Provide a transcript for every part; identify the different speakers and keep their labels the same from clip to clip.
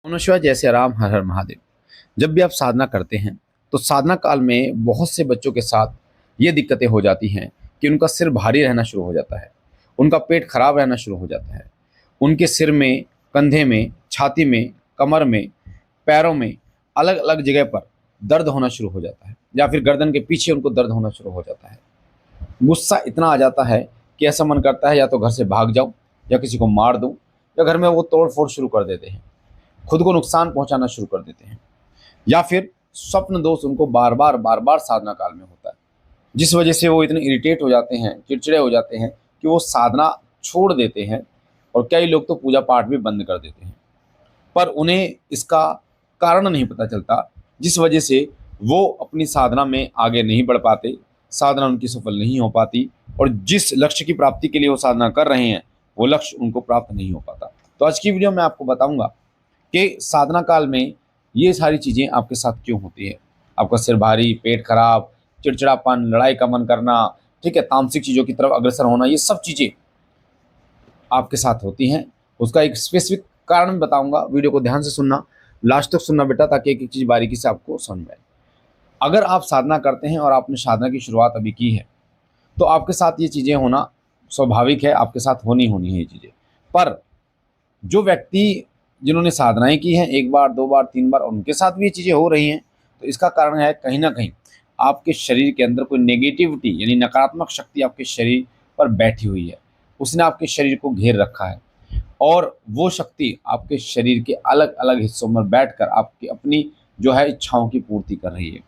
Speaker 1: नमः जय श्री राम, हर हर महादेव। जब भी आप साधना करते हैं तो साधना काल में बहुत से बच्चों के साथ ये दिक्कतें हो जाती हैं कि उनका सिर भारी रहना शुरू हो जाता है, उनका पेट खराब रहना शुरू हो जाता है, उनके सिर में, कंधे में, छाती में, कमर में, पैरों में अलग अलग जगह पर दर्द होना शुरू हो जाता है या फिर गर्दन के पीछे उनको दर्द होना शुरू हो जाता है। गुस्सा इतना आ जाता है कि ऐसा मन करता है या तो घर से भाग जाऊं या किसी को मार दूं, या घर में वो तोड़ फोड़ शुरू कर देते हैं, खुद को नुकसान पहुंचाना शुरू कर देते हैं, या फिर स्वप्न दोष उनको बार बार साधना काल में होता है, जिस वजह से वो इतने इरिटेट हो जाते हैं, चिड़चिड़े हो जाते हैं कि वो साधना छोड़ देते हैं। और कई लोग तो पूजा पाठ भी बंद कर देते हैं, पर उन्हें इसका कारण नहीं पता चलता, जिस वजह से वो अपनी साधना में आगे नहीं बढ़ पाते, साधना उनकी सफल नहीं हो पाती, और जिस लक्ष्य की प्राप्ति के लिए वो साधना कर रहे हैं वो लक्ष्य उनको प्राप्त नहीं हो पाता। तो आज की वीडियो में आपको बताऊंगा कि साधना काल में ये सारी चीज़ें आपके साथ क्यों होती है। आपका सिर भारी, पेट खराब, चिड़चिड़ापन, लड़ाई का मन करना, ठीक है, तामसिक चीज़ों की तरफ अग्रसर होना, ये सब चीज़ें आपके साथ होती हैं। उसका एक स्पेसिफिक कारण बताऊंगा, वीडियो को ध्यान से सुनना, लास्ट तक सुनना बेटा, ताकि एक एक चीज़ बारीकी से आपको समझ में आए। अगर आप साधना करते हैं और आपने साधना की शुरुआत अभी की है तो आपके साथ ये चीज़ें होना स्वाभाविक है, आपके साथ होनी होनी है ये चीज़ें। पर जो व्यक्ति जिन्होंने साधनाएं की हैं एक बार, दो बार, तीन बार, उनके साथ भी ये चीज़ें हो रही हैं, तो इसका कारण है कहीं ना कहीं आपके शरीर के अंदर कोई नेगेटिविटी यानी नकारात्मक शक्ति आपके शरीर पर बैठी हुई है। उसने आपके शरीर को घेर रखा है और वो शक्ति आपके शरीर के अलग अलग हिस्सों में बैठकर आपकी अपनी जो है इच्छाओं की पूर्ति कर रही है।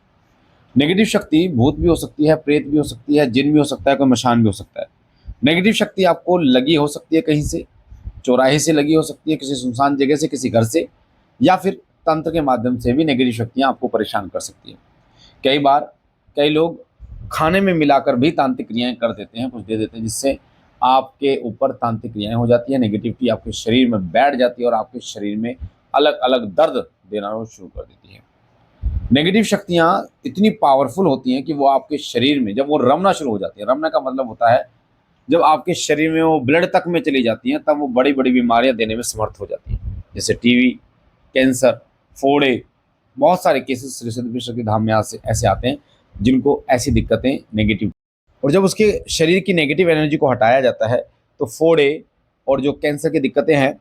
Speaker 1: नेगेटिव शक्ति भूत भी हो सकती है, प्रेत भी हो सकती है, जिन भी हो सकता है, कोई मशान भी हो सकता है। नेगेटिव शक्ति आपको लगी हो सकती है, कहीं से चौराहे से लगी हो सकती है, किसी सुनसान जगह से, किसी घर से, या फिर तंत्र के माध्यम से भी नेगेटिव शक्तियाँ आपको परेशान कर सकती है। कई बार कई लोग खाने में मिलाकर भी तांत्रिक क्रियाएं कर देते हैं, कुछ दे देते हैं, जिससे आपके ऊपर तांत्रिक क्रियाएं हो जाती है, नेगेटिविटी आपके शरीर में बैठ जाती है और आपके शरीर में अलग अलग दर्द देना शुरू कर देती है। नेगेटिव शक्तियाँ इतनी पावरफुल होती हैं कि वो आपके शरीर में जब वो रमना शुरू हो जाती है, रमना का मतलब होता है जब आपके शरीर में वो ब्लड तक में चली जाती हैं, तब वो बड़ी बड़ी बीमारियां देने में समर्थ हो जाती हैं, जैसे टीवी, कैंसर, फोड़े। बहुत सारे केसेस श्री सिद्धेश्वर के धाम में ऐसे आते हैं जिनको ऐसी दिक्कतें नेगेटिव, और जब उसके शरीर की नेगेटिव एनर्जी को हटाया जाता है तो फोड़े और जो कैंसर की दिक्कतें हैं,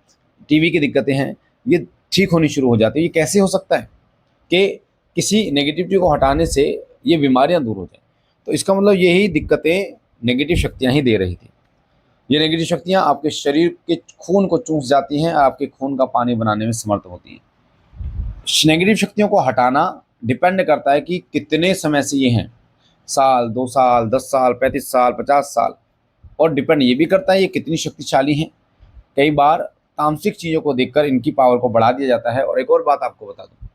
Speaker 1: टीवी की दिक्कतें हैं, ये ठीक होनी शुरू हो जाती है। ये कैसे हो सकता है कि किसी नेगेटिविटी को हटाने से ये बीमारियां दूर हो जाएं? तो इसका मतलब यही दिक्कतें नेगेटिव शक्तियां ही दे रही थी। ये नेगेटिव शक्तियां आपके शरीर के खून को चूस जाती हैं, आपके खून का पानी बनाने में समर्थ होती हैं। नेगेटिव शक्तियों को हटाना डिपेंड करता है कि कितने समय से ये हैं, साल, 2 साल, 10 साल, 35 साल, 50 साल, और डिपेंड ये भी करता है ये कितनी शक्तिशाली हैं। कई बार तामसिक चीज़ों को देखकर इनकी पावर को बढ़ा दिया जाता है। और एक और बात आपको बता दूं,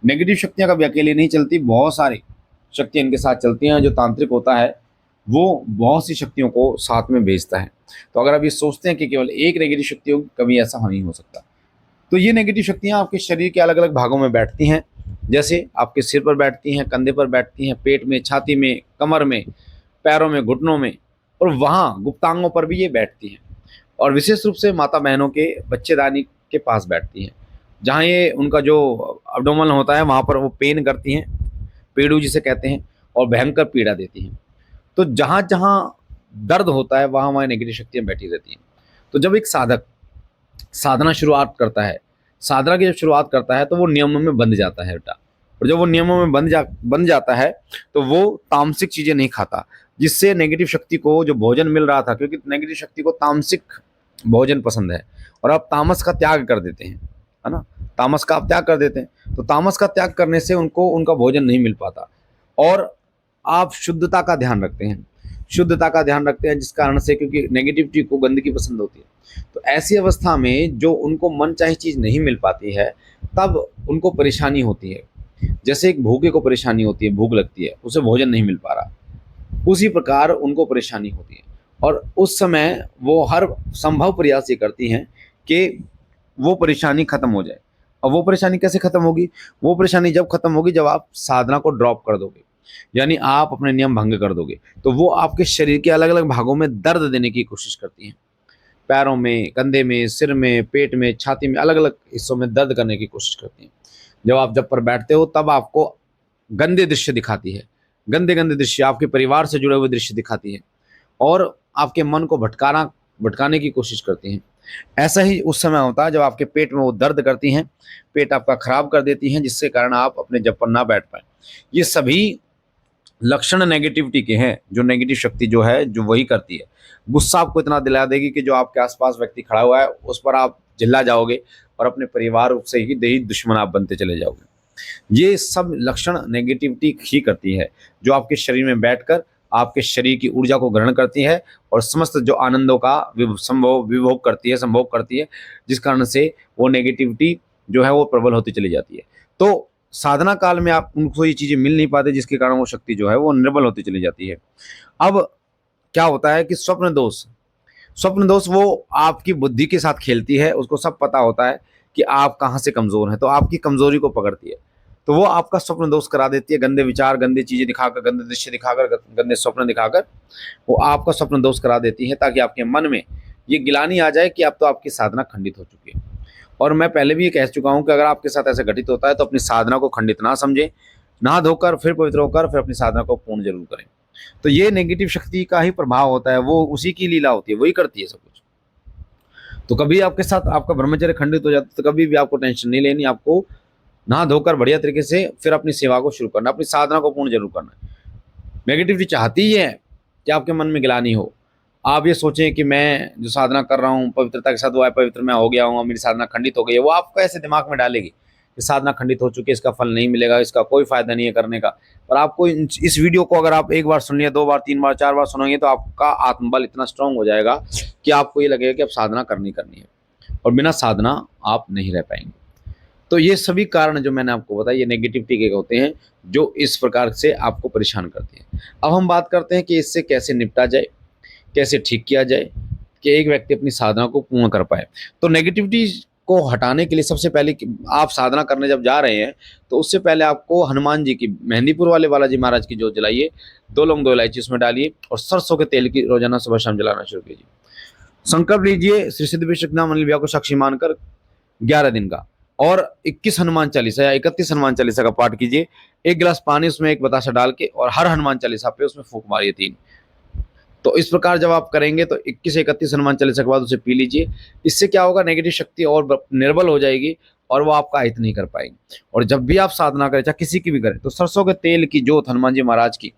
Speaker 1: नेगेटिव शक्तियाँ कभी अकेले नहीं चलती, बहुत सारी शक्तियाँ इनके साथ चलती हैं। जो तांत्रिक होता है वो बहुत सी शक्तियों को साथ में भेजता है। तो अगर आप ये सोचते हैं कि केवल एक नेगेटिव शक्ति होगी, कभी ऐसा नहीं हो सकता। तो ये नेगेटिव शक्तियाँ आपके शरीर के अलग अलग भागों में बैठती हैं, जैसे आपके सिर पर बैठती हैं, कंधे पर बैठती हैं, पेट में, छाती में, कमर में, पैरों में, घुटनों में, और वहाँ गुप्तांगों पर भी ये बैठती हैं। और विशेष रूप से माता बहनों के बच्चेदानी के पास बैठती हैं, जहाँ ये उनका जो अब्डोमन होता है वहाँ पर वो पेन करती हैं, पेड़ू जिसे कहते हैं, और भयंकर पीड़ा देती हैं। तो जहाँ जहाँ दर्द होता है वहाँ वहाँ नेगेटिव शक्तियाँ बैठी रहती हैं। तो जब एक साधक साधना शुरुआत करता है, साधना की जब शुरुआत करता है तो वो नियमों में बंध जाता है बेटा। और जब वो नियमों में बंध जाता है तो वो तामसिक चीज़ें नहीं खाता, जिससे नेगेटिव शक्ति को जो भोजन मिल रहा था, क्योंकि नेगेटिव शक्ति को तामसिक भोजन पसंद है, और आप तामस का त्याग कर देते हैं, है ना, तामस का आप त्याग कर देते हैं, तो तामस का त्याग करने से उनको उनका भोजन नहीं मिल पाता। और आप शुद्धता का ध्यान रखते हैं, शुद्धता का ध्यान रखते हैं, जिस कारण से, क्योंकि नेगेटिविटी को गंदगी पसंद होती है, तो ऐसी अवस्था में जो उनको मन चाही चीज़ नहीं मिल पाती है, तब उनको परेशानी होती है। जैसे एक भूखे को परेशानी होती है, भूख लगती है, उसे भोजन नहीं मिल पा रहा, उसी प्रकार उनको परेशानी होती है। और उस समय वो हर संभव प्रयास ये करती हैं कि वो परेशानी खत्म हो जाए। और वो परेशानी कैसे खत्म होगी? वो परेशानी जब खत्म होगी जब आप साधना को ड्रॉप कर दोगे, यानी आप अपने नियम भंग कर दोगे, तो वो आपके शरीर के अलग अलग भागों में दर्द देने की कोशिश करती हैं। पैरों में, कंधे में, सिर में, पेट में, छाती में, अलग अलग हिस्सों में दर्द करने की कोशिश करती हैं। जब पर बैठते हो तब आपको गंदे दृश्य दिखाती है, गंदे गंदे दृश्य, आपके परिवार से जुड़े हुए दृश्य दिखाती है और आपके मन को भटकाने की कोशिश करती हैं। ऐसा ही उस समय होता है जब आपके पेट में वो दर्द करती हैं, पेट आपका खराब कर देती हैं, जिसके कारण आप अपने जब पर ना बैठ पाए। ये सभी लक्षण नेगेटिविटी के हैं, जो नेगेटिव शक्ति जो है जो वही करती है। गुस्सा आपको इतना दिला देगी कि जो आपके आसपास व्यक्ति खड़ा हुआ है उस पर आप चिल्ला जाओगे और अपने परिवार से ही दही दुश्मन आप बनते चले जाओगे। ये सब लक्षण नेगेटिविटी ही करती है, जो आपके शरीर में बैठकर आपके शरीर की ऊर्जा को ग्रहण करती है और समस्त जो आनंदों का विभोग करती है, जिस कारण से वो नेगेटिविटी जो है वो प्रबल होती चली जाती है। तो साधना काल में आप उनको ये चीजें मिल नहीं पाते, जिसके कारण वो शक्ति जो है वो निर्बल होती चली जाती है। अब क्या होता है कि स्वप्न दोष वो आपकी बुद्धि के साथ खेलती है, उसको सब पता होता है कि आप कहाँ से कमजोर हैं, तो आपकी कमजोरी को पकड़ती है, तो वो आपका स्वप्न दोष करा देती है। गंदे विचार, गंदी चीजें दिखाकर, गंदे दृश्य दिखाकर, गंदे स्वप्न दिखाकर वो आपका स्वप्न दोष करा देती है, ताकि आपके मन में ये गिलानी आ जाए कि अब तो आपकी साधना खंडित हो चुकी है। और मैं पहले भी ये कह चुका हूं कि अगर आपके साथ ऐसा घटित होता है तो अपनी साधना को खंडित ना समझे, नहा धोकर फिर पवित्र होकर फिर अपनी साधना को पूर्ण जरूर करें। तो ये नेगेटिव शक्ति का ही प्रभाव होता है, वो उसी की लीला होती है, वही करती है सब कुछ। तो कभी आपके साथ आपका ब्रह्मचर्य खंडित हो जाता है तो कभी भी आपको टेंशन नहीं लेनी, आपको नहा धोकर बढ़िया तरीके से फिर अपनी सेवा को शुरू करना, अपनी साधना को पूर्ण जरूर करना है। नेगेटिविटी चाहती ही है कि आपके मन में गिलानी हो, आप ये सोचें कि मैं जो साधना कर रहा हूँ पवित्रता के साथ, वो है पवित्र मैं हो गया हूँ, मेरी साधना खंडित हो गई है, वो आपको ऐसे दिमाग में डालेगी कि साधना खंडित हो चुकी है, इसका फल नहीं मिलेगा, इसका कोई फायदा नहीं है करने का। पर आपको इस वीडियो को अगर आप एक बार सुन लिया, 2 बार, 3 बार, 4 बार सुनेंगे तो आपका आत्मबल इतना स्ट्रांग हो जाएगा कि आपको ये लगेगा कि अब साधना करनी है और बिना साधना आप नहीं रह पाएंगे। तो ये सभी कारण जो मैंने आपको बताया ये नेगेटिविटी के होते हैं, जो इस प्रकार से आपको परेशान करते हैं। अब हम बात करते हैं कि इससे कैसे निपटा जाए, कैसे ठीक किया जाए कि एक व्यक्ति अपनी साधना को पूर्ण कर पाए। तो नेगेटिविटी को हटाने के लिए सबसे पहले आप साधना करने जब जा रहे हैं तो उससे पहले आपको हनुमान जी की, मेहंदीपुर वाले बालाजी महाराज की जोत जलाइए, 2 लौंग 2 इलायची उसमें डालिए और सरसों के तेल की रोजाना सुबह शाम जलाना शुरू कीजिए। संकल्प लीजिए श्री सिद्धि विष्णु नाम अनिल को साक्षी मानकर 11 दिन का, और 21 हनुमान चालीसा या 31 हनुमान चालीसा का पाठ कीजिए। 1 गिलास पानी उसमें 1 बतासा डाल के और हर हनुमान चालीसा पे उसमें फूंक मारिए 3। तो इस प्रकार जब आप करेंगे तो 21-31 हनुमान चालीसा के बाद उसे पी लीजिए। इससे क्या होगा, नेगेटिव शक्ति और निर्बल हो जाएगी और वो आपका हित नहीं कर पाएगी। और जब भी आप साधना करें, चाहे किसी की भी करें, तो सरसों के तेल की जोत हनुमान जी महाराज की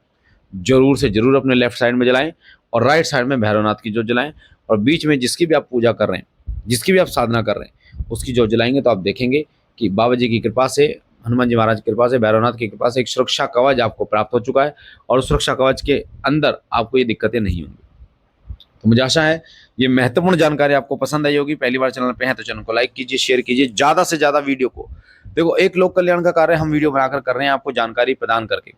Speaker 1: जरूर से जरूर अपने लेफ्ट साइड में जलाएं और राइट साइड में भैरवनाथ की जोत जलाएं, और बीच में जिसकी भी आप पूजा कर रहे हैं, जिसकी भी आप साधना कर रहे हैं, उसकी जोत जलाएंगे तो आप देखेंगे कि बाबा जी की कृपा से, हनुमान जी महाराज की कृपा से, भैरवनाथ की कृपा से एक सुरक्षा कवच आपको प्राप्त हो चुका है और उस सुरक्षा कवच के अंदर आपको ये दिक्कतें नहीं होंगी। तो मुझे आशा है ये महत्वपूर्ण जानकारी आपको पसंद आई होगी। पहली बार चैनल पे हैं तो चैनल को लाइक कीजिए, शेयर कीजिए, ज्यादा से ज्यादा वीडियो को। देखो, एक लोक कल्याण का कार्य हम वीडियो बनाकर कर रहे हैं, आपको जानकारी प्रदान करके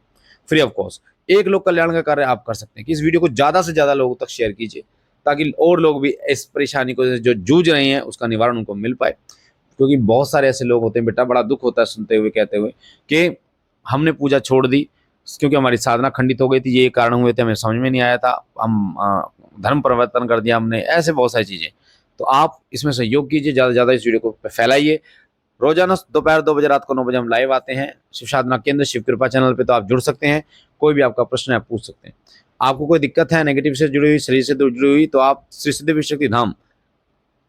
Speaker 1: फ्री ऑफ कॉस्ट। एक लोक कल्याण का कार्य आप कर सकते हैं कि इस वीडियो को ज्यादा से ज्यादा लोगों तक शेयर कीजिए, ताकि और लोग भी इस परेशानी को जो जूझ रहे हैं उसका निवारण उनको मिल पाए। क्योंकि बहुत सारे ऐसे लोग होते हैं बेटा, बड़ा दुख होता है सुनते हुए, कहते हुए कि हमने पूजा छोड़ दी क्योंकि हमारी साधना खंडित हो गई थी, ये कारण हुए थे, हमें समझ में नहीं आया था, हम धर्म परिवर्तन कर दिया हमने, ऐसे बहुत सारी चीजें। तो आप इसमें सहयोग कीजिए, ज्यादा से ज्यादा इस वीडियो को फैलाइए। रोजाना दोपहर 2 बजे, रात को 9 बजे हम लाइव आते हैं शिव साधना केंद्र शिव कृपा चैनल पे, तो आप जुड़ सकते हैं, कोई भी आपका प्रश्न है आप पूछ सकते हैं। आपको कोई दिक्कत है नेगेटिव से जुड़ी हुई, शरीर से जुड़ी हुई, तो आप श्री सिद्धि विष्णु धाम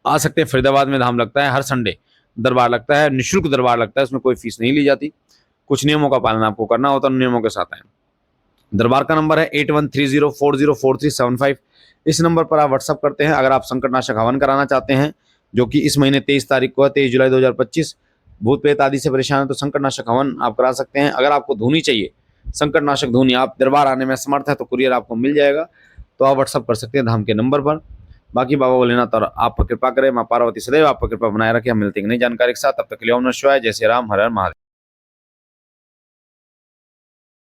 Speaker 1: आ सकते हैं। फरीदाबाद में धाम लगता है, हर संडे दरबार लगता है, निःशुल्क दरबार लगता है, उसमें कोई फीस नहीं ली जाती। कुछ नियमों का पालन आपको करना होता है, नियमों के साथ आए। दरबार का नंबर है 8130404375। इस नंबर पर आप व्हाट्सअप करते हैं अगर आप संकटनाशक हवन कराना चाहते हैं, जो कि इस महीने 23 तारीख को है, 23 जुलाई 2025। भूत प्रेत आदि से परेशान है तो संकटनाशक हवन आप करा सकते हैं। अगर आपको धुनी चाहिए, संकटनाशक धुनी, आप दरबार आने में समर्थ है तो कुरियर आपको मिल जाएगा, तो आप व्हाट्सअप कर सकते हैं धाम के नंबर पर। बाकी बाबा भोलेनाथ और आप पर कृपा करें, माँ पार्वती सदैव आप पर कृपा बनाए रखें। हम मिलते हैं नई जानकारी के साथ, तब तक के लिए ओम नमः शिवाय, जय श्री राम, हर हर महादेव।